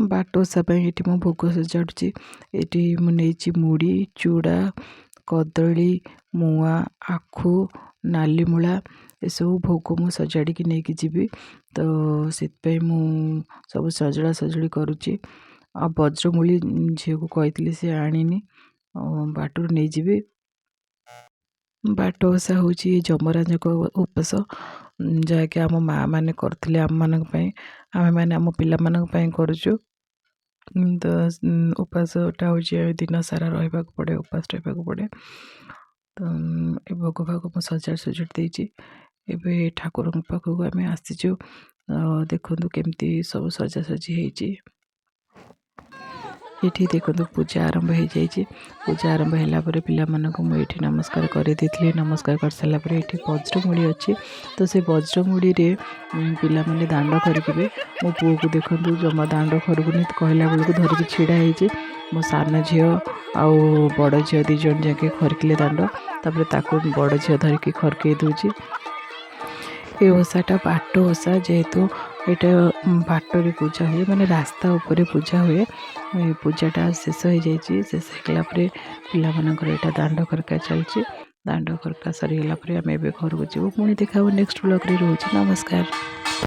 बाट ओषा ये मो भोग सजाड़ुची। ये मुझे मुड़ी चूड़ा कदली मुआ आखु नाली मूला एसबू भोग मु सजाड़ी नहीं जीवी। तो से सब सजड़ा सजड़ी करुच्ची। आ वज्रमूली झील को कही सी आनी बाटू नहीं जीवी। बाट ओषा हूँ जमराज उपास जहाँकि आम माँ मैंने करते आम मान आम मैंने आम पिला करुचु। तो उपासटा हूँ दिन सारा रहा पड़े उपास रहा पड़े। तो ये भोग भाग मुझे सजा सजाड़ देती। एबे ठाकुर पाखक आम आसीचु। देखु केमती सब सजासजी होती। ये देखो पूजा आरंभ हो जाए। पूजा आरंभ है पिला मुझे नमस्कार कर नमस्कार कर सारापर ये वज्रमूली अच्छी। तो से वज्रमूली पिला माने दांड करेंगे। मो पुओ को देखु जमा दांड खरकुनी कहला बेलू धरिकी छिड़ा हो। मो सान झी आउ बड़ झी दीज जाके खरकिले दांड तापर बड़ झी धरिकी खरकई दूची। ये ओषाटा बाट ओषा जेहेतु यहाँ बाटर पूजा हुए माने रास्ता उपरे पूजा हुए। पूजाटा शेष हो जाए। शेष होगा पिला यहाँ दांड खरका चलती। दांड खरका सरीगला आम घर को जीव पुणी देखा नेक्स्ट ब्लॉग रे। रोज नमस्कार।